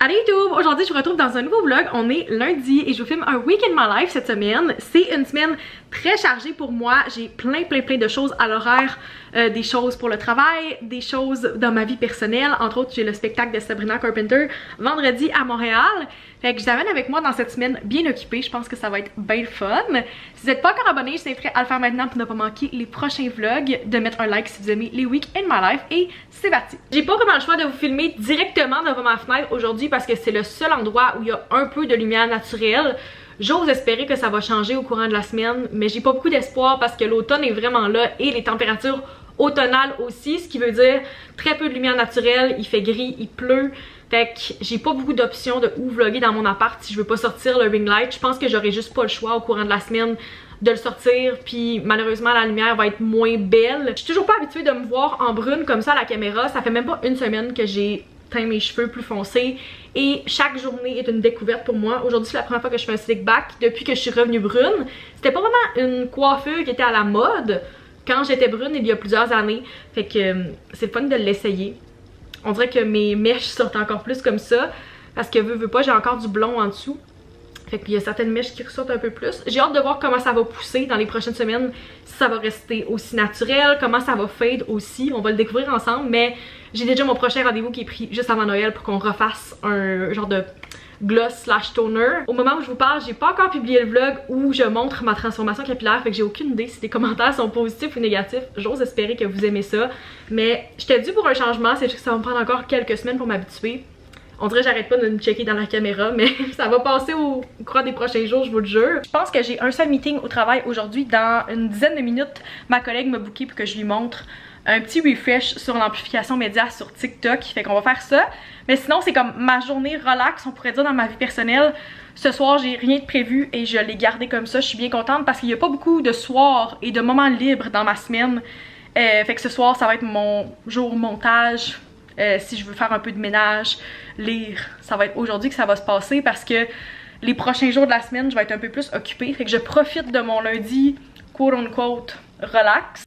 Allez YouTube, aujourd'hui je vous retrouve dans un nouveau vlog. On est lundi et je vous filme un week in my life cette semaine. C'est une semaine très chargée pour moi. J'ai plein de choses à l'horaire, des choses pour le travail, des choses dans ma vie personnelle. Entre autres, j'ai le spectacle de Sabrina Carpenter vendredi à Montréal. Fait que je vous amène avec moi dans cette semaine bien occupée. Je pense que ça va être bien fun. Si vous n'êtes pas encore abonné, je vous invite à le faire maintenant pour ne pas manquer les prochains vlogs, de mettre un like si vous aimez les week in my life et c'est parti. J'ai pas vraiment le choix de vous filmer directement devant ma fenêtre aujourd'hui parce que c'est le seul endroit où il y a un peu de lumière naturelle. J'ose espérer que ça va changer au courant de la semaine, mais j'ai pas beaucoup d'espoir parce que l'automne est vraiment là et les températures automnales aussi, ce qui veut dire très peu de lumière naturelle, il fait gris, il pleut. Fait que j'ai pas beaucoup d'options de où vlogger dans mon appart si je veux pas sortir le ring light. Je pense que j'aurai juste pas le choix au courant de la semaine de le sortir, puis malheureusement la lumière va être moins belle. Je suis toujours pas habituée de me voir en brune comme ça à la caméra. Ça fait même pas une semaine que j'ai teint mes cheveux plus foncés et chaque journée est une découverte pour moi. Aujourd'hui c'est la première fois que je fais un slick back depuis que je suis revenue brune. C'était pas vraiment une coiffure qui était à la mode quand j'étais brune il y a plusieurs années. Fait que c'est le fun de l'essayer. On dirait que mes mèches sortent encore plus comme ça parce que veux pas, j'ai encore du blond en dessous. Fait qu'il y a certaines mèches qui ressortent un peu plus. J'ai hâte de voir comment ça va pousser dans les prochaines semaines, si ça va rester aussi naturel, comment ça va fade aussi. On va le découvrir ensemble, mais j'ai déjà mon prochain rendez-vous qui est pris juste avant Noël pour qu'on refasse un genre de gloss / toner. Au moment où je vous parle, j'ai pas encore publié le vlog où je montre ma transformation capillaire, fait que j'ai aucune idée si les commentaires sont positifs ou négatifs. J'ose espérer que vous aimez ça, mais j'étais due pour un changement, c'est juste que ça va me prendre encore quelques semaines pour m'habituer. On dirait que j'arrête pas de me checker dans la caméra, mais ça va passer au courant des prochains jours, je vous le jure. Je pense que j'ai un seul meeting au travail aujourd'hui. Dans une dizaine de minutes, ma collègue m'a booké pour que je lui montre un petit refresh sur l'amplification média sur TikTok. Fait qu'on va faire ça. Mais sinon, c'est comme ma journée relax, on pourrait dire, dans ma vie personnelle. Ce soir, j'ai rien de prévu et je l'ai gardé comme ça. Je suis bien contente parce qu'il n'y a pas beaucoup de soirs et de moments libres dans ma semaine. Fait que ce soir, ça va être mon jour montage. Si je veux faire un peu de ménage, lire, ça va être aujourd'hui que ça va se passer parce que les prochains jours de la semaine, je vais être un peu plus occupée. Fait que je profite de mon lundi, quote unquote, relax.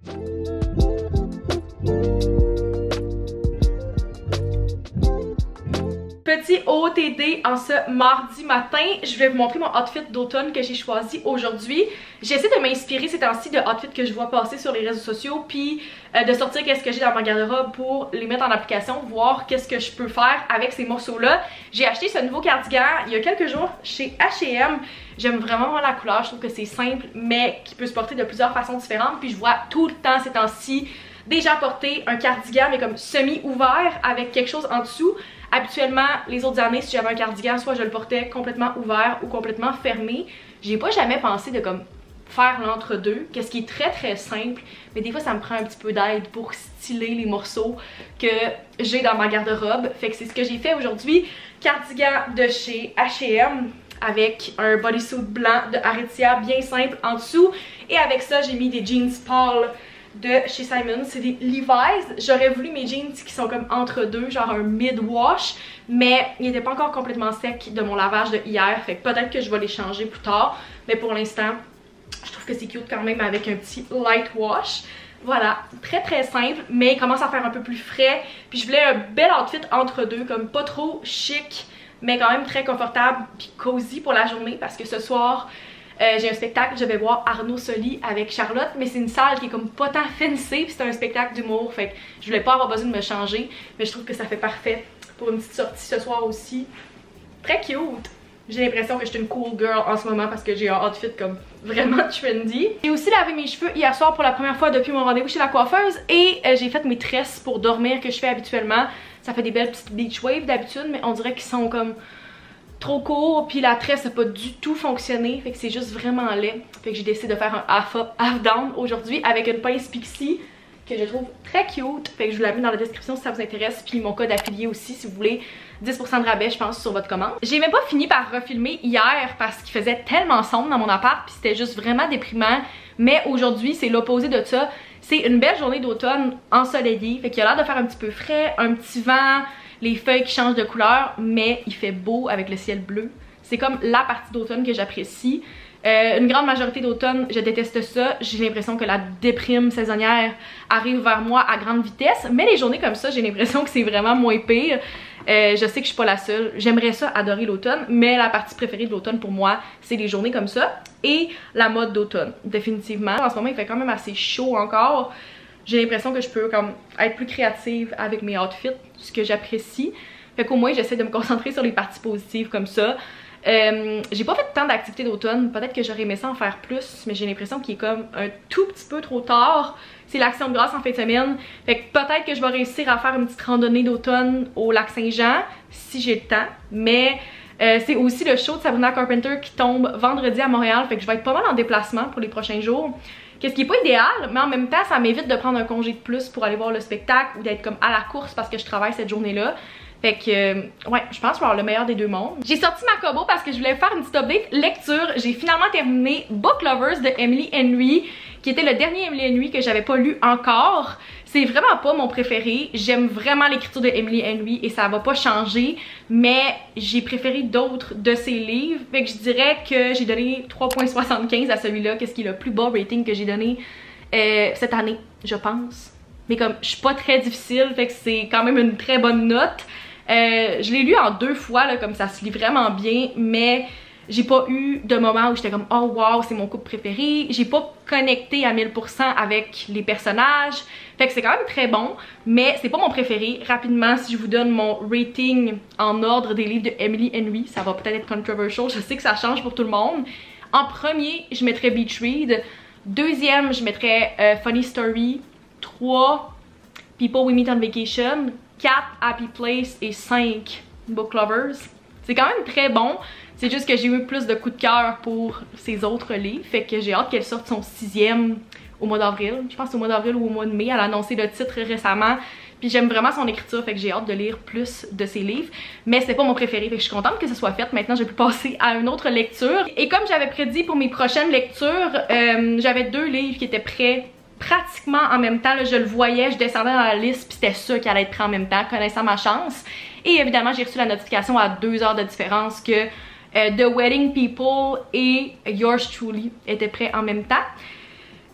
Petit OOTD en ce mardi matin, je vais vous montrer mon outfit d'automne que j'ai choisi aujourd'hui. J'essaie de m'inspirer ces temps-ci de outfits que je vois passer sur les réseaux sociaux, puis de sortir qu'est-ce que j'ai dans ma garde-robe pour les mettre en application, voir qu'est-ce que je peux faire avec ces morceaux-là. J'ai acheté ce nouveau cardigan il y a quelques jours chez H&M. J'aime vraiment la couleur, je trouve que c'est simple, mais qui peut se porter de plusieurs façons différentes. Puis je vois tout le temps ces temps-ci des gens porter un cardigan, mais comme semi-ouvert avec quelque chose en dessous. Habituellement, les autres années, si j'avais un cardigan, soit je le portais complètement ouvert ou complètement fermé. J'ai pas jamais pensé de comme faire l'entre-deux, qu'est-ce qui est très simple, mais des fois ça me prend un petit peu d'aide pour styler les morceaux que j'ai dans ma garde-robe. Fait que c'est ce que j'ai fait aujourd'hui. Cardigan de chez H&M avec un bodysuit blanc de Aritzia bien simple en dessous. Et avec ça, j'ai mis des jeans pâles de chez Simon, c'est des Levi's. J'aurais voulu mes jeans qui sont comme entre deux, genre un mid-wash, mais ils n'étaient pas encore complètement secs de mon lavage de hier, fait que peut-être que je vais les changer plus tard, mais pour l'instant, je trouve que c'est cute quand même avec un petit light wash. Voilà, très simple, mais il commence à faire un peu plus frais, puis je voulais un bel outfit entre deux, comme pas trop chic, mais quand même très confortable puis cozy pour la journée, parce que ce soir, j'ai un spectacle, je vais voir Arnaud Soli avec Charlotte, mais c'est une salle qui est comme pas tant fancy, puis c'est un spectacle d'humour, fait que je voulais pas avoir besoin de me changer, mais je trouve que ça fait parfait pour une petite sortie ce soir aussi. Très cute! J'ai l'impression que je suis une cool girl en ce moment parce que j'ai un outfit comme vraiment trendy. J'ai aussi lavé mes cheveux hier soir pour la première fois depuis mon rendez-vous chez la coiffeuse et j'ai fait mes tresses pour dormir que je fais habituellement. Ça fait des belles petites beach waves d'habitude, mais on dirait qu'ils sont comme trop court, puis la tresse n'a pas du tout fonctionné, fait que c'est juste vraiment laid. Fait que j'ai décidé de faire un half up, half down aujourd'hui avec une pince Pixie que je trouve très cute. Fait que je vous la mets dans la description si ça vous intéresse, puis mon code affilié aussi si vous voulez 10% de rabais je pense sur votre commande. J'ai même pas fini par refilmer hier parce qu'il faisait tellement sombre dans mon appart, puis c'était juste vraiment déprimant. Mais aujourd'hui c'est l'opposé de ça. C'est une belle journée d'automne ensoleillée, fait qu'il a l'air de faire un petit peu frais, un petit vent, les feuilles qui changent de couleur, mais il fait beau avec le ciel bleu. C'est comme la partie d'automne que j'apprécie. Une grande majorité d'automne, je déteste ça. J'ai l'impression que la déprime saisonnière arrive vers moi à grande vitesse. Mais les journées comme ça, j'ai l'impression que c'est vraiment moins pire. Je sais que je suis pas la seule. J'aimerais ça adorer l'automne, mais la partie préférée de l'automne pour moi, c'est les journées comme ça et la mode d'automne, définitivement. En ce moment, il fait quand même assez chaud encore. J'ai l'impression que je peux comme être plus créative avec mes outfits, ce que j'apprécie. Fait qu'au moins, j'essaie de me concentrer sur les parties positives comme ça. J'ai pas fait tant d'activités d'automne, peut-être que j'aurais aimé ça en faire plus, mais j'ai l'impression qu'il est comme un tout petit peu trop tard. C'est l'Action de grâce en fin de semaine, fait que peut-être que je vais réussir à faire une petite randonnée d'automne au lac Saint-Jean, si j'ai le temps, mais c'est aussi le show de Sabrina Carpenter qui tombe vendredi à Montréal, fait que je vais être pas mal en déplacement pour les prochains jours. Qu'est-ce qui est pas idéal, mais en même temps ça m'évite de prendre un congé de plus pour aller voir le spectacle ou d'être comme à la course parce que je travaille cette journée-là. Fait que, ouais, je pense que je vais avoir le meilleur des deux mondes. J'ai sorti ma combo parce que je voulais faire une petite update lecture. J'ai finalement terminé Book Lovers de Emily Henry, qui était le dernier Emily Henry que j'avais pas lu encore. C'est vraiment pas mon préféré. J'aime vraiment l'écriture de Emily Henry et ça va pas changer, mais j'ai préféré d'autres de ses livres. Fait que je dirais que j'ai donné 3.75 à celui-là, qu'est-ce qui est le plus bas rating que j'ai donné cette année, je pense. Mais comme je suis pas très difficile, fait que c'est quand même une très bonne note. Je l'ai lu en 2 fois, là, comme ça se lit vraiment bien, mais j'ai pas eu de moment où j'étais comme oh wow, c'est mon couple préféré. J'ai pas connecté à 1000% avec les personnages, fait que c'est quand même très bon, mais c'est pas mon préféré. Rapidement, si je vous donne mon rating en ordre des livres de Emily Henry, ça va peut-être être controversial, je sais que ça change pour tout le monde. En premier, je mettrais Beach Read. Deuxième, je mettrais Funny Story. 3, People We Meet on Vacation. 4, Happy Place. Et 5, Book Lovers. C'est quand même très bon. C'est juste que j'ai eu plus de coups de cœur pour ces autres livres. Fait que j'ai hâte qu'elle sorte son 6e au mois d'avril. Je pense au mois d'avril ou au mois de mai. Elle a annoncé le titre récemment. Puis j'aime vraiment son écriture. Fait que j'ai hâte de lire plus de ses livres. Mais c'est pas mon préféré. Fait que je suis contente que ce soit fait. Maintenant, je peux passer à une autre lecture. Et comme j'avais prédit pour mes prochaines lectures, j'avais 2 livres qui étaient prêts pratiquement en même temps, là, je le voyais, je descendais dans la liste puis c'était sûr qu'il allait être pris en même temps, connaissant ma chance. Et évidemment, j'ai reçu la notification à 2 heures de différence que The Wedding People et Yours Truly étaient prêts en même temps.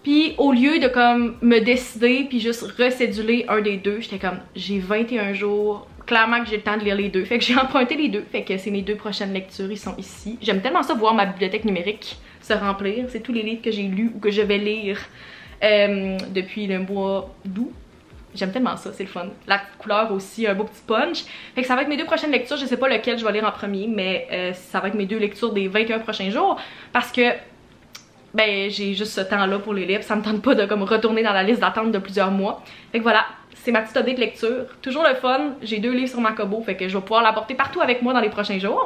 Puis au lieu de comme me décider puis juste recéduler un des deux, j'étais comme j'ai 21 jours, clairement que j'ai le temps de lire les deux. Fait que j'ai emprunté les deux, fait que c'est mes 2 prochaines lectures, ils sont ici. J'aime tellement ça voir ma bibliothèque numérique se remplir, c'est tous les livres que j'ai lus ou que je vais lire depuis le mois d'août. J'aime tellement ça, c'est le fun. La petite couleur aussi, un beau petit punch. Fait que ça va être mes 2 prochaines lectures, je sais pas lequel je vais lire en premier, mais ça va être mes 2 lectures des 21 prochains jours parce que ben j'ai juste ce temps-là pour les livres, ça me tente pas de comme retourner dans la liste d'attente de plusieurs mois. Fait que voilà, c'est ma petite update de lecture. Toujours le fun, j'ai 2 livres sur ma combo, fait que je vais pouvoir l'apporter partout avec moi dans les prochains jours.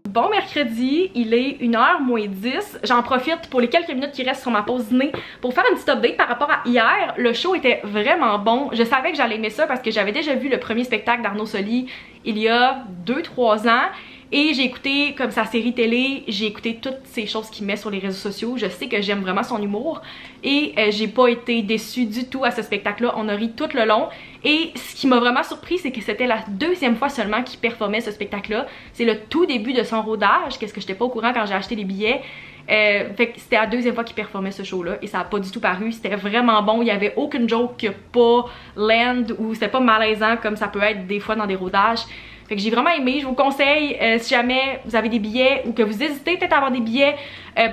Bon mercredi, il est 1h moins 10. J'en profite pour les quelques minutes qui restent sur ma pause dîner pour faire une petite update par rapport à hier. Le show était vraiment bon. Je savais que j'allais aimer ça parce que j'avais déjà vu le premier spectacle d'Arnaud Soli il y a 2-3 ans. Et j'ai écouté comme sa série télé, j'ai écouté toutes ces choses qu'il met sur les réseaux sociaux. Je sais que j'aime vraiment son humour et j'ai pas été déçue du tout à ce spectacle-là. On a ri tout le long. Et ce qui m'a vraiment surpris, c'est que c'était la 2e fois seulement qu'il performait ce spectacle-là. C'est le tout début de son rodage, qu'est-ce que j'étais pas au courant quand j'ai acheté les billets. Fait que c'était la 2e fois qu'il performait ce show-là et ça a pas du tout paru. C'était vraiment bon, il y avait aucune joke qui a pas land ou c'était pas malaisant comme ça peut être des fois dans des rodages. Fait que j'ai vraiment aimé, je vous conseille si jamais vous avez des billets ou que vous hésitez peut-être à avoir des billets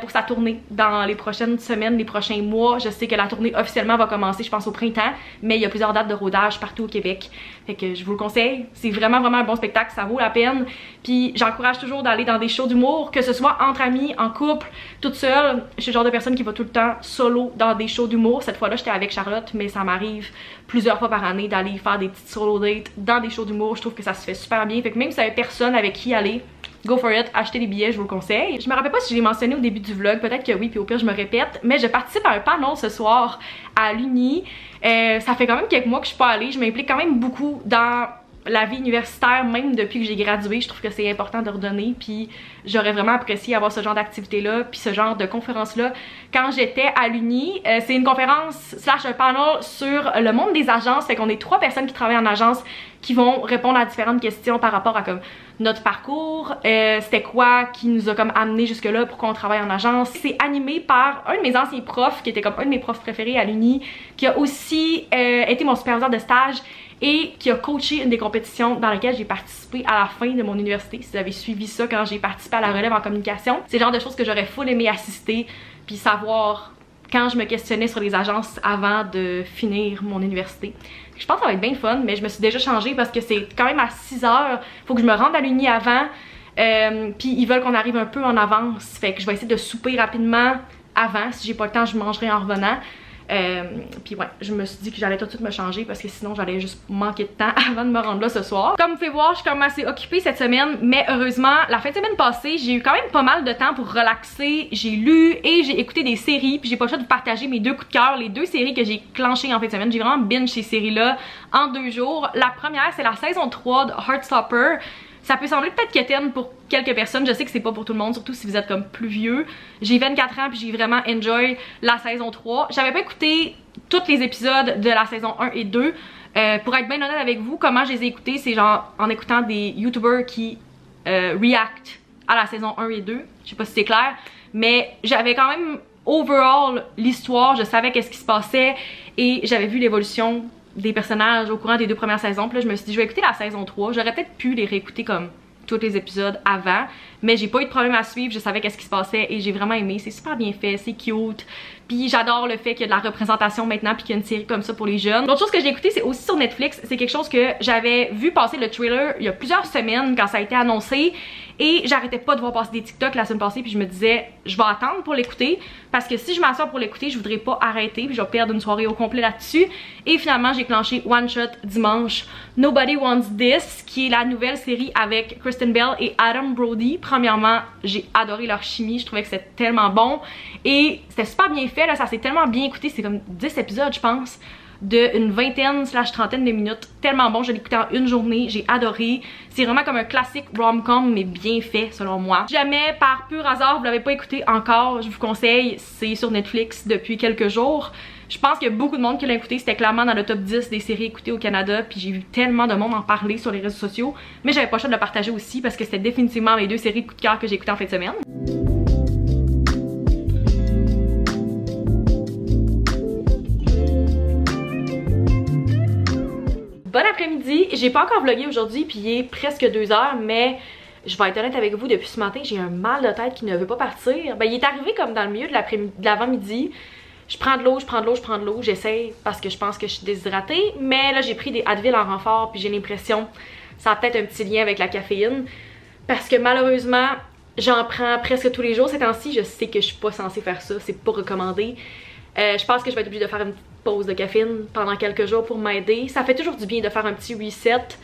pour sa tournée dans les prochaines semaines, les prochains mois. Je sais que la tournée officiellement va commencer je pense au printemps, mais il y a plusieurs dates de rodage partout au Québec. Fait que je vous le conseille, c'est vraiment un bon spectacle, ça vaut la peine. Puis j'encourage toujours d'aller dans des shows d'humour, que ce soit entre amis, en couple, toute seule. Je suis le genre de personne qui va tout le temps solo dans des shows d'humour. Cette fois-là j'étais avec Charlotte, mais ça m'arrive plusieurs fois par année d'aller faire des petites solo dates dans des shows d'humour. Je trouve que ça se fait super bien. Fait que même si vous avez personne avec qui aller, go for it, achetez des billets, je vous le conseille. Je me rappelle pas si je l'ai mentionné au début du vlog, peut-être que oui, puis au pire je me répète, mais je participe à un panel ce soir à l'Uni. Ça fait quand même quelques mois que je suis pas allée, je m'implique quand même beaucoup dans la vie universitaire, même depuis que j'ai gradué. Je trouve que c'est important de redonner, puis j'aurais vraiment apprécié avoir ce genre d'activité-là, puis ce genre de conférence-là quand j'étais à l'Uni. C'est une conférence slash un panel sur le monde des agences, fait qu'on est 3 personnes qui travaillent en agence qui vont répondre à différentes questions par rapport à comme notre parcours, c'était quoi qui nous a comme amené jusque là, pourquoi on travaille en agence. C'est animé par un de mes anciens profs qui était comme un de mes profs préférés à l'Uni, qui a aussi été mon superviseur de stage et qui a coaché une des compétitions dans lesquelles j'ai participé à la fin de mon université. Si vous avez suivi ça quand j'ai participé à la relève en communication, c'est le genre de choses que j'aurais full aimé assister puis savoir quand je me questionnais sur les agences avant de finir mon université. Je pense que ça va être bien fun, mais je me suis déjà changée parce que c'est quand même à 6h, faut que je me rende à l'Uni avant, puis ils veulent qu'on arrive un peu en avance, fait que je vais essayer de souper rapidement avant. Si j'ai pas le temps, je mangerai en revenant. Puis ouais, je me suis dit que j'allais tout de suite me changer parce que sinon j'allais juste manquer de temps avant de me rendre là ce soir. Comme vous pouvez voir, je suis quand même assez occupée cette semaine, mais heureusement, la fin de semaine passée, j'ai eu quand même pas mal de temps pour relaxer. J'ai lu et j'ai écouté des séries, puis j'ai pas le choix de vous partager mes 2 coups de cœur, les 2 séries que j'ai clenchées en fin de semaine. J'ai vraiment binge ces séries-là en 2 jours. La première, c'est la saison 3 de Heartstopper. Ça peut sembler peut-être quétaine pour quelques personnes, je sais que c'est pas pour tout le monde, surtout si vous êtes comme plus vieux. J'ai 24 ans puis j'ai vraiment enjoy la saison 3. J'avais pas écouté tous les épisodes de la saison 1 et 2. Pour être bien honnête avec vous, comment je les ai écoutés, c'est genre en écoutant des youtubers qui react à la saison 1 et 2. Je sais pas si c'est clair, mais j'avais quand même overall l'histoire, je savais qu'est-ce qui se passait et j'avais vu l'évolution des personnages au courant des 2 premières saisons. Puis là je me suis dit je vais écouter la saison 3. J'aurais peut-être pu les réécouter comme tous les épisodes avant, mais j'ai pas eu de problème à suivre, je savais qu'est-ce qui se passait et j'ai vraiment aimé. C'est super bien fait, c'est cute, puis j'adore le fait qu'il y a de la représentation maintenant puis qu'il y a une série comme ça pour les jeunes. L'autre chose que j'ai écouté, c'est aussi sur Netflix, c'est quelque chose que j'avais vu passer le trailer il y a plusieurs semaines quand ça a été annoncé et j'arrêtais pas de voir passer des TikTok la semaine passée puis je me disais je vais attendre pour l'écouter parce que si je m'assois pour l'écouter je voudrais pas arrêter puis je vais perdre une soirée au complet là-dessus. Et finalement j'ai clenché One Shot dimanche, Nobody Wants This, qui est la nouvelle série avec Kristen Bell et Adam Brody. Premièrement, j'ai adoré leur chimie, je trouvais que c'était tellement bon et c'était super bien fait là, ça s'est tellement bien écouté, c'est comme 10 épisodes je pense, d'une 20aine slash 30aine de minutes, tellement bon, je l'ai écouté en une journée, j'ai adoré. C'est vraiment comme un classique rom-com mais bien fait selon moi. Si jamais par pur hasard vous l'avez pas écouté encore, je vous conseille, c'est sur Netflix depuis quelques jours. Je pense qu'il y a beaucoup de monde qui l'a écouté, c'était clairement dans le top 10 des séries écoutées au Canada, puis j'ai vu tellement de monde en parler sur les réseaux sociaux, mais j'avais pas le choix de le partager aussi parce que c'était définitivement mes 2 séries de coup de cœur que j'ai écoutées en fin de semaine. Bon après-midi, j'ai pas encore vlogué aujourd'hui puis il est presque 2h, mais je vais être honnête avec vous, depuis ce matin j'ai un mal de tête qui ne veut pas partir. Ben il est arrivé comme dans le milieu de l'avant-midi. Je prends de l'eau, je prends de l'eau, je prends de l'eau, j'essaye parce que je pense que je suis déshydratée, mais là j'ai pris des Advil en renfort puis j'ai l'impression ça a peut-être un petit lien avec la caféine parce que malheureusement j'en prends presque tous les jours ces temps-ci. Je sais que je suis pas censée faire ça, c'est pas recommandé. Je pense que je vais être obligée de faire une petite pause de caféine pendant quelques jours pour m'aider. Ça fait toujours du bien de faire un petit reset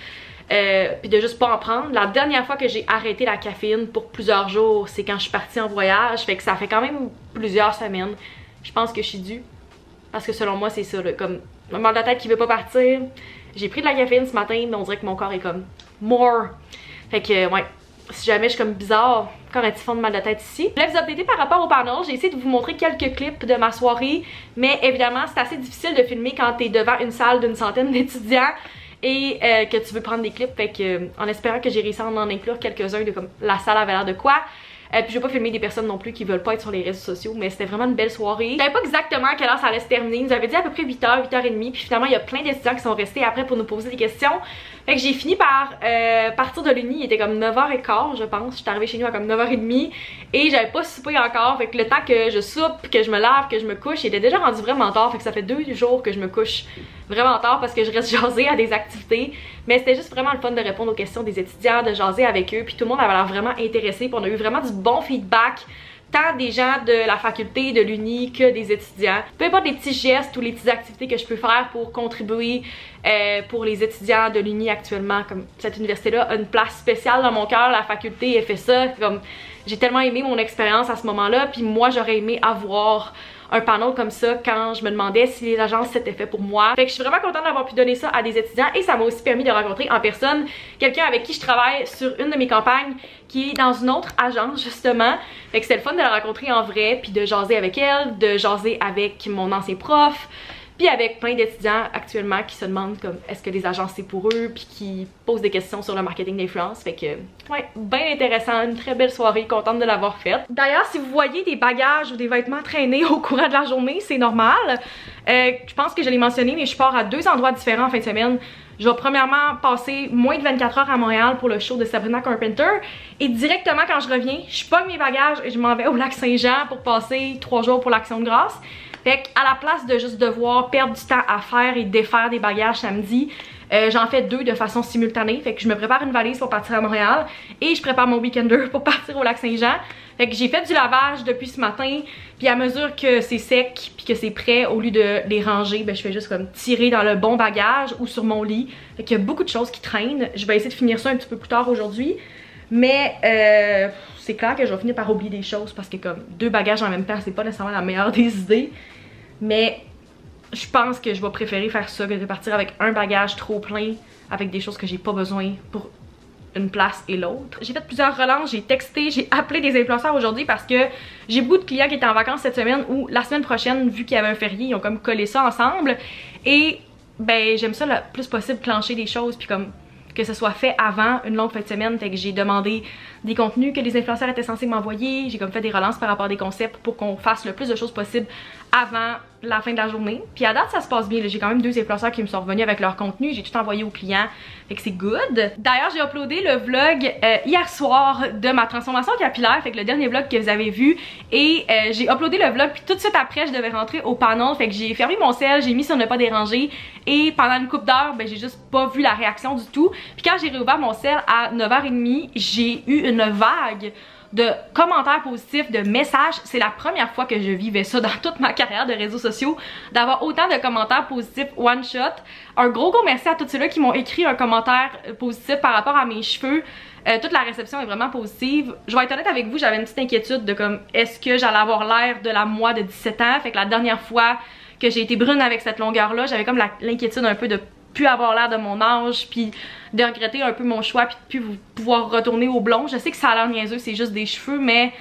puis de juste pas en prendre. La dernière fois que j'ai arrêté la caféine pour plusieurs jours, c'est quand je suis partie en voyage, fait que ça fait quand même plusieurs semaines. Je pense que je suis due parce que selon moi c'est ça là, comme un mal de tête qui veut pas partir. J'ai pris de la caféine ce matin mais on dirait que mon corps est comme more. Fait que ouais, si jamais je suis comme bizarre, encore un petit fond de mal de tête ici. Je voulais vous updater par rapport au panel, j'ai essayé de vous montrer quelques clips de ma soirée, mais évidemment c'est assez difficile de filmer quand t'es devant une salle d'une centaine d'étudiants et que tu veux prendre des clips, fait que en espérant que j'ai réussi à en inclure quelques-uns de comme la salle avait l'air de quoi. Puis je vais pas filmer des personnes non plus qui veulent pas être sur les réseaux sociaux, mais c'était vraiment une belle soirée. Je savais pas exactement à quelle heure ça allait se terminer, ils nous avaient dit à peu près 8h, 8h30, puis finalement il y a plein d'étudiants qui sont restés après pour nous poser des questions. Fait que j'ai fini par partir de l'Uni, il était comme 9h15 je pense, je suis arrivée chez nous à comme 9h30 et j'avais pas soupé encore, fait que le temps que je soupe, que je me lave, que je me couche, il était déjà rendu vraiment tard, fait que ça fait 2 jours que je me couche vraiment tard parce que je reste jaser à des activités, mais c'était juste vraiment le fun de répondre aux questions des étudiants, de jaser avec eux, puis tout le monde avait l'air vraiment intéressé, puis on a eu vraiment du bon feedback tant des gens de la faculté, de l'uni que des étudiants. Peu importe les petits gestes ou les petites activités que je peux faire pour contribuer pour les étudiants de l'uni actuellement, comme cette université-là a une place spéciale dans mon cœur, la faculté elle fait ça, comme j'ai tellement aimé mon expérience à ce moment-là, puis moi j'aurais aimé avoir un panel comme ça quand je me demandais si les agences c'était fait pour moi. Fait que je suis vraiment contente d'avoir pu donner ça à des étudiants et ça m'a aussi permis de rencontrer en personne quelqu'un avec qui je travaille sur une de mes campagnes qui est dans une autre agence justement. Fait que c'était le fun de la rencontrer en vrai puis de jaser avec elle, de jaser avec mon ancien prof. Puis avec plein d'étudiants actuellement qui se demandent comme est-ce que les agences c'est pour eux, puis qui posent des questions sur le marketing d'influence. Fait que ouais, bien intéressant, une très belle soirée, contente de l'avoir faite. D'ailleurs, si vous voyez des bagages ou des vêtements traînés au courant de la journée, c'est normal. Je pense que je l'ai mentionné, mais je pars à 2 endroits différents en fin de semaine. Je vais premièrement passer moins de 24 heures à Montréal pour le show de Sabrina Carpenter. Et directement quand je reviens, je pogne mes bagages et je m'en vais au Lac-Saint-Jean pour passer 3 jours pour l'Action de grâce. Fait qu'à la place de juste devoir perdre du temps à faire et défaire des bagages samedi, j'en fais 2 de façon simultanée. Fait que je me prépare une valise pour partir à Montréal et je prépare mon weekender pour partir au Lac-Saint-Jean. Fait que j'ai fait du lavage depuis ce matin, puis à mesure que c'est sec puis que c'est prêt, au lieu de les ranger, ben je fais juste comme tirer dans le bon bagage ou sur mon lit. Fait qu'il y a beaucoup de choses qui traînent. Je vais essayer de finir ça un petit peu plus tard aujourd'hui. Mais c'est clair que je vais finir par oublier des choses parce que comme 2 bagages en même temps, c'est pas nécessairement la meilleure des idées. Mais je pense que je vais préférer faire ça que de partir avec un bagage trop plein avec des choses que j'ai pas besoin pour une place et l'autre. J'ai fait plusieurs relances, j'ai texté, j'ai appelé des influenceurs aujourd'hui parce que j'ai beaucoup de clients qui étaient en vacances cette semaine ou la semaine prochaine, vu qu'il y avait un férié, ils ont comme collé ça ensemble. Et ben j'aime ça le plus possible clencher des choses puis comme que ce soit fait avant une longue fin de semaine. Fait que j'ai demandé des contenus que les influenceurs étaient censés m'envoyer. J'ai comme fait des relances par rapport à des concepts pour qu'on fasse le plus de choses possible avant la fin de la journée. Puis à date ça se passe bien, j'ai quand même 2 influenceurs qui me sont revenus avec leur contenu, j'ai tout envoyé aux clients, fait que c'est good. D'ailleurs j'ai uploadé le vlog hier soir de ma transformation capillaire, fait que le dernier vlog que vous avez vu, et j'ai uploadé le vlog puis tout de suite après je devais rentrer au panel, fait que j'ai fermé mon cell, j'ai mis sur ne pas déranger et pendant une couple d'heures ben j'ai juste pas vu la réaction du tout. Puis quand j'ai réouvert mon cell à 9h30, j'ai eu une vague de commentaires positifs, de messages. C'est la première fois que je vivais ça dans toute ma carrière de réseaux sociaux, d'avoir autant de commentaires positifs one shot. Un gros merci à tous ceux-là qui m'ont écrit un commentaire positif par rapport à mes cheveux. Toute la réception est vraiment positive. Je vais être honnête avec vous, j'avais une petite inquiétude de comme est-ce que j'allais avoir l'air de la moi de 17 ans. Fait que la dernière fois que j'ai été brune avec cette longueur là, j'avais comme l'inquiétude un peu de plus avoir l'air de mon âge, puis de regretter un peu mon choix, puis de plus pouvoir retourner au blond. Je sais que ça a l'air niaiseux, c'est juste des cheveux, mais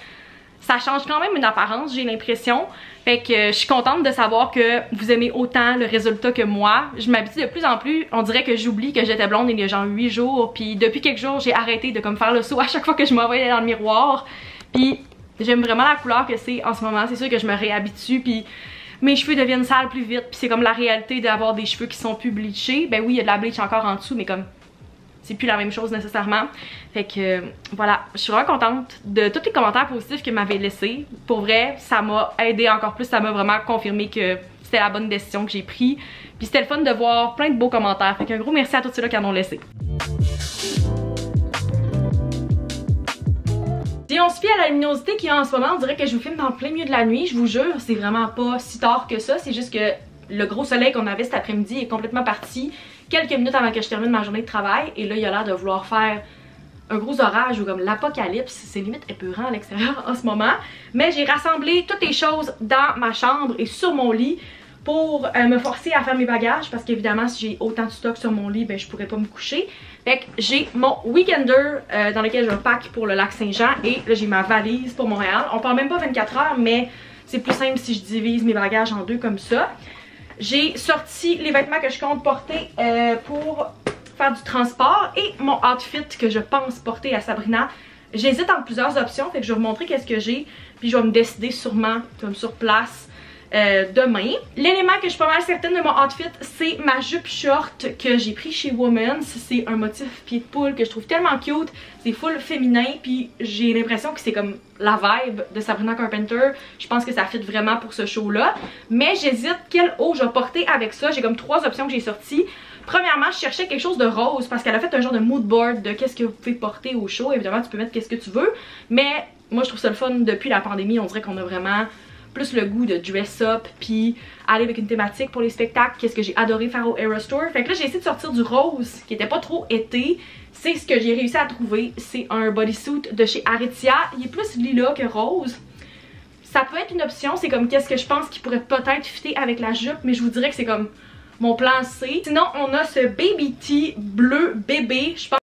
ça change quand même une apparence, j'ai l'impression. Fait que je suis contente de savoir que vous aimez autant le résultat que moi. Je m'habitue de plus en plus, on dirait que j'oublie que j'étais blonde il y a genre 8 jours, puis depuis quelques jours j'ai arrêté de comme faire le saut à chaque fois que je me voyais dans le miroir. Puis j'aime vraiment la couleur que c'est en ce moment, c'est sûr que je me réhabitue, puis mes cheveux deviennent sales plus vite, puis c'est comme la réalité d'avoir des cheveux qui sont plus bleachés. Ben oui, il y a de la bleach encore en dessous, mais comme c'est plus la même chose nécessairement. Fait que voilà, je suis vraiment contente de tous les commentaires positifs que m'avez laissés. Pour vrai, ça m'a aidé encore plus, ça m'a vraiment confirmé que c'était la bonne décision que j'ai prise. Puis c'était le fun de voir plein de beaux commentaires. Fait qu'un gros merci à tous ceux-là qui en ont laissé. Si on se fie à la luminosité qu'il y a en ce moment, on dirait que je vous filme dans plein milieu de la nuit, je vous jure, c'est vraiment pas si tard que ça, c'est juste que le gros soleil qu'on avait cet après-midi est complètement parti quelques minutes avant que je termine ma journée de travail, et là il a l'air de vouloir faire un gros orage ou comme l'apocalypse, c'est limite épeurant à l'extérieur en ce moment, mais j'ai rassemblé toutes les choses dans ma chambre et sur mon lit pour me forcer à faire mes bagages, parce qu'évidemment si j'ai autant de stock sur mon lit, ben je pourrais pas me coucher. Fait que j'ai mon weekender dans lequel je pack pour le Lac-Saint-Jean, et là j'ai ma valise pour Montréal. On parle même pas 24 heures, mais c'est plus simple si je divise mes bagages en 2 comme ça. J'ai sorti les vêtements que je compte porter pour faire du transport et mon outfit que je pense porter à Sabrina. J'hésite entre plusieurs options, fait que je vais vous montrer qu'est-ce que j'ai, puis je vais me décider sûrement comme sur place demain. L'élément que je suis pas mal certaine de mon outfit, c'est ma jupe short que j'ai pris chez Women's. C'est un motif pied de poule que je trouve tellement cute, c'est full féminin, puis j'ai l'impression que c'est comme la vibe de Sabrina Carpenter. Je pense que ça fit vraiment pour ce show là, mais j'hésite quel haut je vais porter avec ça. J'ai comme 3 options que j'ai sorties. Premièrement, je cherchais quelque chose de rose parce qu'elle a fait un genre de mood board de qu'est-ce que vous pouvez porter au show. Évidemment tu peux mettre qu'est-ce que tu veux, mais moi je trouve ça le fun depuis la pandémie, on dirait qu'on a vraiment plus le goût de dress up puis aller avec une thématique pour les spectacles, qu'est-ce que j'ai adoré faire au Eras Tour. Fait que là j'ai essayé de sortir du rose qui était pas trop été. C'est ce que j'ai réussi à trouver, c'est un bodysuit de chez Aritzia, il est plus lilas que rose. Ça peut être une option, c'est comme qu'est-ce que je pense qui pourrait peut-être fitter avec la jupe, mais je vous dirais que c'est comme mon plan C. Sinon on a ce Baby Tee bleu bébé, je pense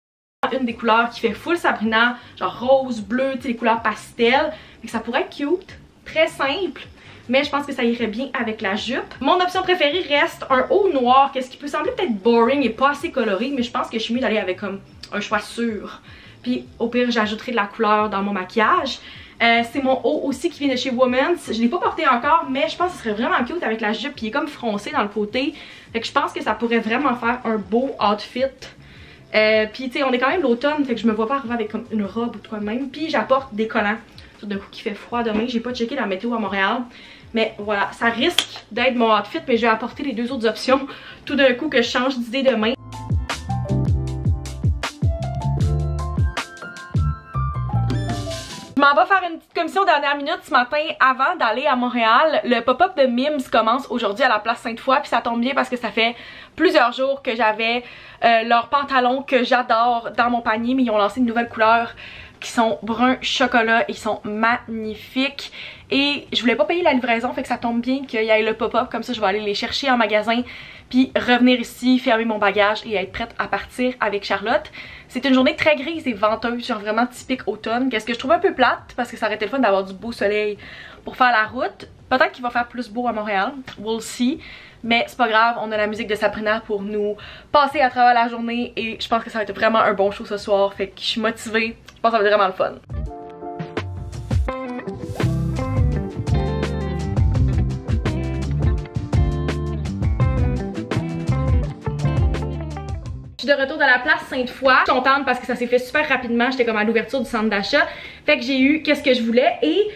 une des couleurs qui fait full Sabrina, genre rose, bleu, tu sais les couleurs pastel, donc ça pourrait être cute, très simple, mais je pense que ça irait bien avec la jupe. Mon option préférée reste un haut noir, qu'est-ce qui peut sembler peut-être boring et pas assez coloré, mais je pense que je suis mieux d'aller avec comme un choix sûr. Puis au pire j'ajouterai de la couleur dans mon maquillage. C'est mon haut aussi qui vient de chez Women's. Je l'ai pas porté encore, mais je pense que ce serait vraiment cute avec la jupe, puis il est comme froncé dans le côté, fait que je pense que ça pourrait vraiment faire un beau outfit. Puis tu sais on est quand même l'automne, fait que je me vois pas arriver avec comme une robe ou de quoi de même. Puis j'apporte des collants, tout d'un coup qu'il fait froid demain, j'ai pas checké la météo à Montréal. Mais voilà, ça risque d'être mon outfit, mais je vais apporter les deux autres options tout d'un coup que je change d'idée demain. Je m'en vais faire une petite commission dernière minute ce matin avant d'aller à Montréal. Le pop-up de Mims commence aujourd'hui à la place Sainte-Foy, puis ça tombe bien parce que ça fait plusieurs jours que j'avais leurs pantalons que j'adore dans mon panier, mais ils ont lancé une nouvelle couleur qui sont brun chocolat, ils sont magnifiques et je voulais pas payer la livraison, fait que ça tombe bien qu'il y ait le pop-up, comme ça je vais aller les chercher en magasin puis revenir ici, fermer mon bagage et être prête à partir avec Charlotte. C'est une journée très grise et venteuse, genre vraiment typique automne, qu'est-ce que je trouve un peu plate parce que ça aurait été le fun d'avoir du beau soleil pour faire la route. Peut-être qu'il va faire plus beau à Montréal, we'll see. Mais c'est pas grave, on a la musique de Sabrina pour nous passer à travers la journée et je pense que ça va être vraiment un bon show ce soir, fait que je suis motivée, je pense que ça va être vraiment le fun. Je suis de retour de la place Sainte-Foy. Je suis contente parce que ça s'est fait super rapidement. J'étais comme à l'ouverture du centre d'achat. Fait que j'ai eu qu'est-ce que je voulais. Et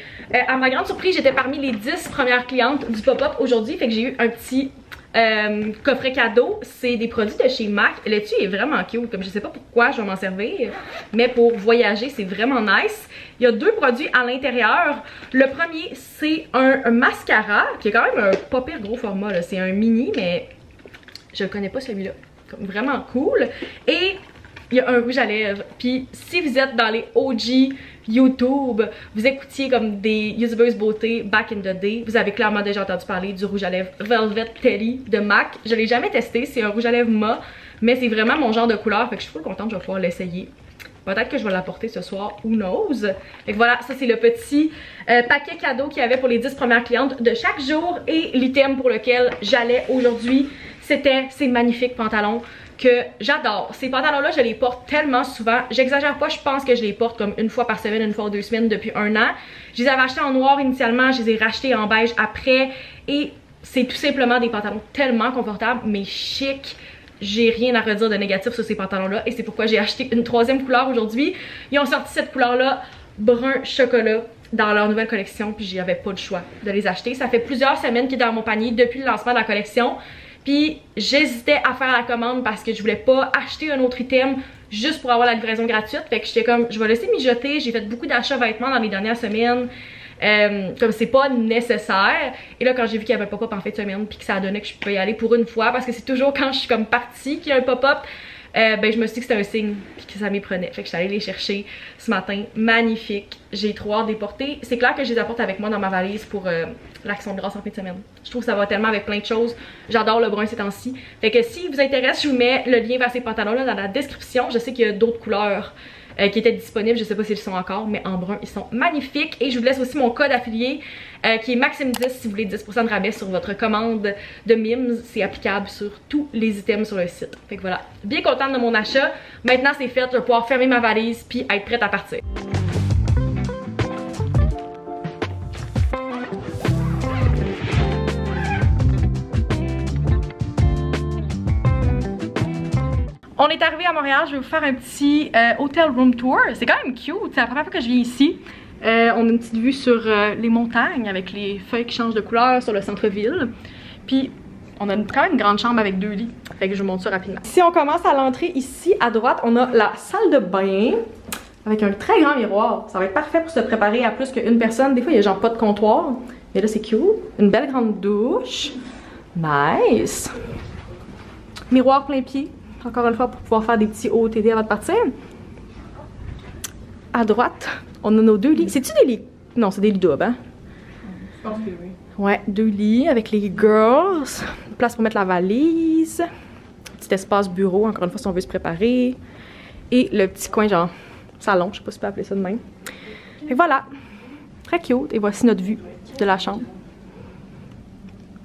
à ma grande surprise, j'étais parmi les 10 premières clientes du pop-up aujourd'hui. Fait que j'ai eu un petit coffret cadeau. C'est des produits de chez MAC. Le dessus est vraiment cute. Comme je sais pas pourquoi je vais m'en servir, mais pour voyager, c'est vraiment nice. Il y a deux produits à l'intérieur. Le premier, c'est un mascara qui est quand même un pas pire gros format. C'est un mini, mais je le connais pas celui-là. Vraiment cool. Et il y a un rouge à lèvres. Puis si vous êtes dans les OG YouTube, vous écoutiez comme des youtubeuses beauté back in the day, vous avez clairement déjà entendu parler du rouge à lèvres Velvet Teddy de MAC. Je l'ai jamais testé, c'est un rouge à lèvres mat, mais c'est vraiment mon genre de couleur, fait que je suis trop contente, je vais pouvoir l'essayer. Peut-être que je vais l'apporter ce soir, who knows. Fait que voilà, ça c'est le petit paquet cadeau qu'il y avait pour les 10 premières clientes de chaque jour. Et l'item pour lequel j'allais aujourd'hui, c'était ces magnifiques pantalons que j'adore. Ces pantalons-là, je les porte tellement souvent. J'exagère pas, je pense que je les porte comme une fois par semaine, une fois ou 2 semaines depuis un an. Je les avais achetés en noir initialement, je les ai rachetés en beige après. Et c'est tout simplement des pantalons tellement confortables, mais chic. J'ai rien à redire de négatif sur ces pantalons-là et c'est pourquoi j'ai acheté une troisième couleur aujourd'hui. Ils ont sorti cette couleur-là, brun chocolat, dans leur nouvelle collection, puis j'avais pas le choix de les acheter. Ça fait plusieurs semaines qu'ils sont dans mon panier depuis le lancement de la collection. Puis j'hésitais à faire la commande parce que je voulais pas acheter un autre item juste pour avoir la livraison gratuite. Fait que j'étais comme, je vais laisser mijoter. J'ai fait beaucoup d'achats vêtements dans les dernières semaines. Comme c'est pas nécessaire. Et là quand j'ai vu qu'il y avait un pop-up en fin de semaine puis que ça donnait que je pouvais y aller pour une fois, parce que c'est toujours quand je suis comme partie qu'il y a un pop-up, ben je me suis dit que c'était un signe puis que ça m'y prenait. Fait que je suis allée les chercher ce matin. Magnifique. J'ai trop hâte de les porter. C'est clair que je les apporte avec moi dans ma valise pour l'action de grâce en fin de semaine. Je trouve que ça va tellement avec plein de choses. J'adore le brun ces temps-ci. Fait que si vous intéresse, je vous mets le lien vers ces pantalons là dans la description. Je sais qu'il y a d'autres couleurs qui étaient disponibles, je sais pas s'ils sont encore, mais en brun ils sont magnifiques. Et je vous laisse aussi mon code affilié qui est Maxime10 si vous voulez 10% de rabais sur votre commande de Mims. C'est applicable sur tous les items sur le site. Fait que voilà, bien contente de mon achat. Maintenant c'est fait, je vais pouvoir fermer ma valise puis être prête à partir. On est arrivé à Montréal, je vais vous faire un petit hotel room tour. C'est quand même cute, c'est la première fois que je viens ici. On a une petite vue sur les montagnes avec les feuilles qui changent de couleur sur le centre-ville. Puis on a quand même une grande chambre avec 2 lits. Fait que je vous montre ça rapidement. Si on commence à l'entrée ici à droite, on a la salle de bain. avec un très grand miroir. Ça va être parfait pour se préparer à plus qu'une personne. Des fois, il y a genre pas de comptoir. Mais là, c'est cute. Une belle grande douche. Nice. Miroir plein pied. Encore une fois, pour pouvoir faire des petits OOTD avant de partir. À droite, on a nos 2 lits. C'est-tu des lits? Non, c'est des lits doubles, hein? Je pense que oui. Ouais, 2 lits avec les girls. Une place pour mettre la valise. Petit espace bureau, encore une fois, si on veut se préparer. Et le petit coin, genre, salon, je sais pas si on peut appeler ça de même. Et voilà. Très cute. Et voici notre vue de la chambre.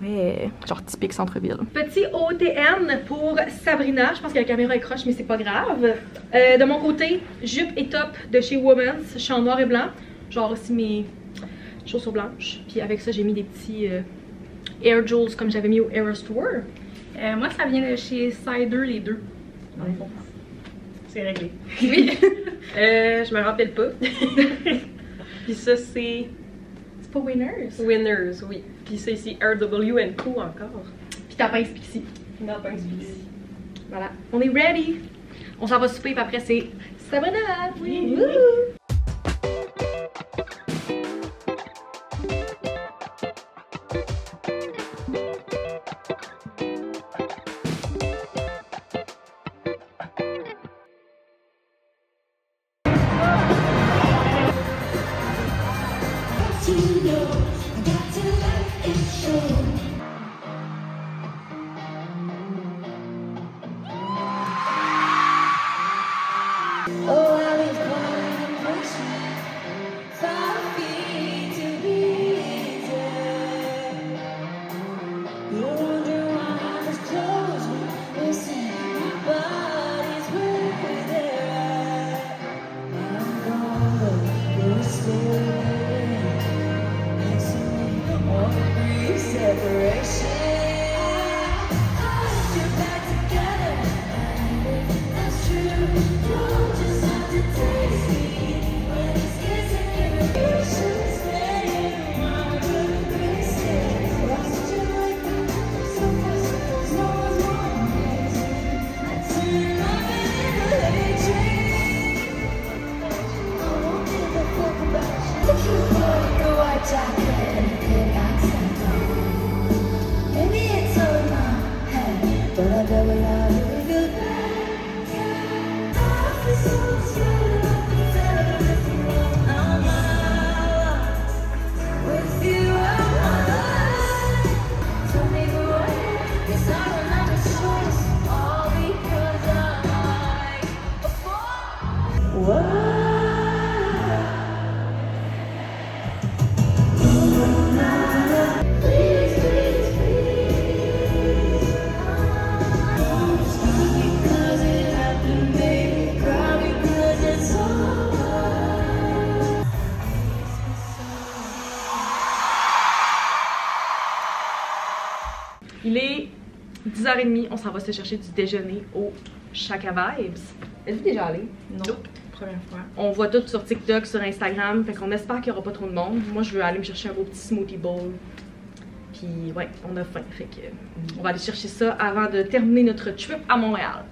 Ouais, genre typique centre-ville. Petit OTN pour Sabrina. Je pense que la caméra est croche, mais c'est pas grave. De mon côté, jupe et top de chez Women's. Je suis en noir et blanc. Genre aussi mes chaussures blanches. Puis avec ça, j'ai mis des petits Air Jewels comme j'avais mis au Eras Tour. Moi, ça vient de chez Cider, les deux. Dans le fond. C'est réglé. Oui. Je me rappelle pas. Puis ça, c'est... C'est pas Winners? Winners, oui. Puis ça ici, RW & Co encore. Puis ta pince Pixie. Non, pas Pixie. Voilà. On est ready. On s'en va souper, puis après c'est Sabrina. Oui. Il est 10h30, on s'en va se chercher du déjeuner au Shaka Vibes. Êtes-vous déjà allé? Non. Première fois. On voit tout sur TikTok, sur Instagram, fait qu'on espère qu'il n'y aura pas trop de monde. Moi, je veux aller me chercher un beau petit smoothie bowl. Puis ouais, on a faim, fait que on va aller chercher ça avant de terminer notre trip à Montréal.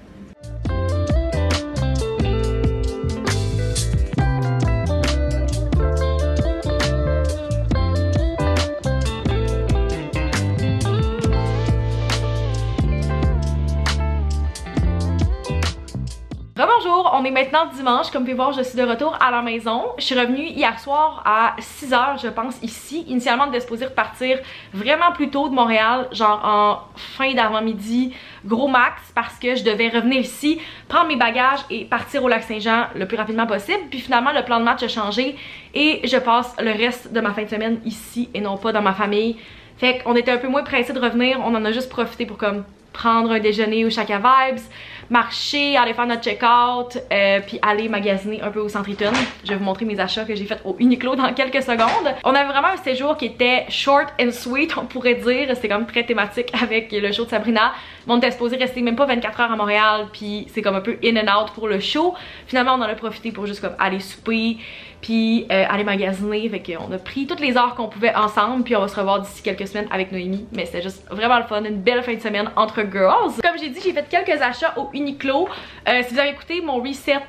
Bonjour, on est maintenant dimanche, comme vous pouvez voir je suis de retour à la maison. Je suis revenue hier soir à 6h je pense ici. Initialement on devait supposer repartir vraiment plus tôt de Montréal, genre en fin d'avant-midi, gros max, parce que je devais revenir ici, prendre mes bagages et partir au Lac-Saint-Jean le plus rapidement possible. Puis finalement le plan de match a changé et je passe le reste de ma fin de semaine ici et non pas dans ma famille. Fait qu'on était un peu moins pressés de revenir, on en a juste profité pour comme prendre un déjeuner au Shaka Vibes, marcher, aller faire notre check-out, puis aller magasiner un peu au Centre Eaton. Je vais vous montrer mes achats que j'ai fait au Uniqlo dans quelques secondes. On avait vraiment un séjour qui était short and sweet, on pourrait dire. C'était comme très thématique avec le show de Sabrina. On était supposé rester même pas 24 heures à Montréal, puis c'est comme un peu in and out pour le show. Finalement, on en a profité pour juste comme aller souper, puis aller magasiner. Fait qu'on a pris toutes les heures qu'on pouvait ensemble, puis on va se revoir d'ici quelques semaines avec Noémie. Mais c'était juste vraiment le fun, une belle fin de semaine entre girls. Comme j'ai dit, j'ai fait quelques achats au Uniqlo. Si vous avez écouté mon reset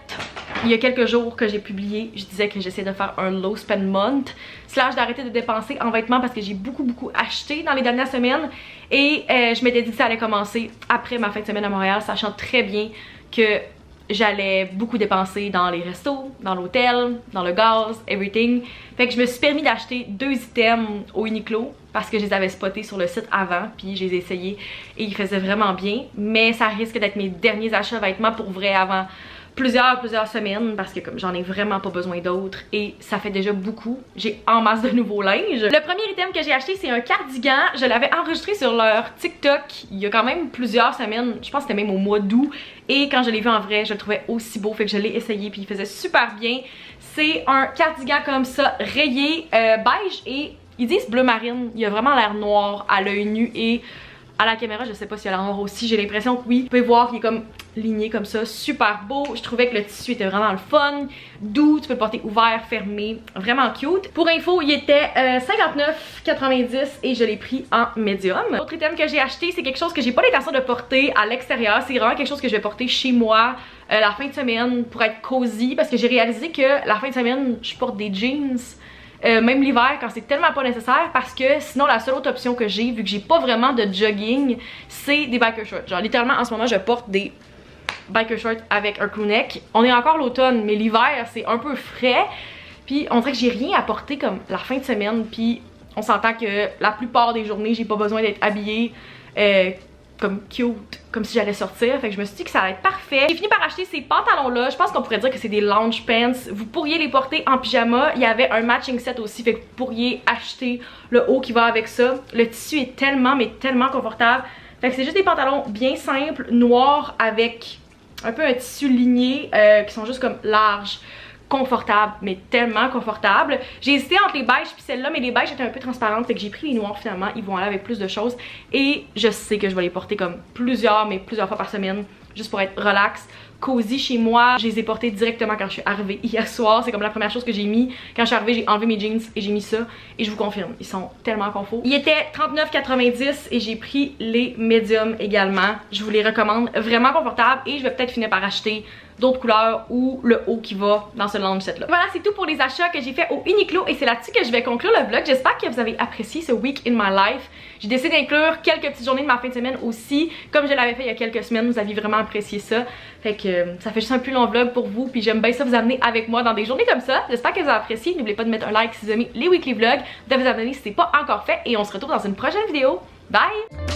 il y a quelques jours que j'ai publié, je disais que j'essaie de faire un low spend month, slash d'arrêter de dépenser en vêtements parce que j'ai beaucoup acheté dans les dernières semaines et je m'étais dit que ça allait commencer après ma fin de semaine à Montréal, sachant très bien que j'allais beaucoup dépenser dans les restos, dans l'hôtel, dans le gaz, everything. Fait que je me suis permis d'acheter 2 items au Uniqlo parce que je les avais spotés sur le site avant, puis je les ai essayés et ils faisaient vraiment bien. Mais ça risque d'être mes derniers achats vêtements pour vrai avant plusieurs semaines parce que comme j'en ai vraiment pas besoin d'autres et ça fait déjà beaucoup. J'ai en masse de nouveaux linges. Le premier item que j'ai acheté, c'est un cardigan. Je l'avais enregistré sur leur TikTok il y a quand même plusieurs semaines. Je pense que c'était même au mois d'août. Et quand je l'ai vu en vrai, je le trouvais aussi beau. Fait que je l'ai essayé puis il faisait super bien. C'est un cardigan comme ça, rayé, beige et ils disent bleu marine. Il a vraiment l'air noir à l'œil nu et à la caméra, je sais pas s'il y a l'air noir aussi, j'ai l'impression que oui. Vous pouvez voir qu'il est comme ligné comme ça, super beau. Je trouvais que le tissu était vraiment le fun, doux, tu peux le porter ouvert, fermé, vraiment cute. Pour info, il était 59,90 et je l'ai pris en médium. L'autre item que j'ai acheté, c'est quelque chose que j'ai pas l'intention de porter à l'extérieur, c'est vraiment quelque chose que je vais porter chez moi la fin de semaine pour être cosy parce que j'ai réalisé que la fin de semaine, je porte des jeans. Même l'hiver quand c'est tellement pas nécessaire parce que sinon la seule autre option que j'ai vu que j'ai pas vraiment de jogging c'est des biker shorts. Genre littéralement en ce moment je porte des biker shorts avec un crew neck. On est encore l'automne mais l'hiver c'est un peu frais puis on dirait que j'ai rien à porter comme la fin de semaine puis on s'entend que la plupart des journées j'ai pas besoin d'être habillée comme cute, comme si j'allais sortir. Fait que je me suis dit que ça allait être parfait. J'ai fini par acheter ces pantalons là. Je pense qu'on pourrait dire que c'est des lounge pants. Vous pourriez les porter en pyjama. Il y avait un matching set aussi. Fait que vous pourriez acheter le haut qui va avec ça. Le tissu est tellement mais tellement confortable. Fait que c'est juste des pantalons bien simples, noirs avec un peu un tissu ligné qui sont juste comme larges. Confortable, mais tellement confortable. J'ai hésité entre les beiges puis celle-là, mais les beiges étaient un peu transparentes, fait que j'ai pris les noirs finalement. Ils vont aller avec plus de choses et je sais que je vais les porter comme plusieurs fois par semaine, juste pour être relax, cosy chez moi. Je les ai portés directement quand je suis arrivée hier soir. C'est comme la première chose que j'ai mis. Quand je suis arrivée, j'ai enlevé mes jeans et j'ai mis ça. Et je vous confirme, ils sont tellement confort. Ils étaient 39,90 et j'ai pris les médiums également. Je vous les recommande, vraiment confortables et je vais peut-être finir par acheter d'autres couleurs ou le haut qui va dans ce lounge set là. Voilà, c'est tout pour les achats que j'ai fait au Uniqlo et c'est là-dessus que je vais conclure le vlog. J'espère que vous avez apprécié ce week in my life. J'ai décidé d'inclure quelques petites journées de ma fin de semaine aussi, comme je l'avais fait il y a quelques semaines. Vous aviez vraiment apprécié ça. Fait que ça fait juste un plus long vlog pour vous, puis j'aime bien ça vous amener avec moi dans des journées comme ça. J'espère que vous avez apprécié. N'oubliez pas de mettre un like si vous aimez les weekly vlogs, de vous abonner si ce n'est pas encore fait et on se retrouve dans une prochaine vidéo. Bye!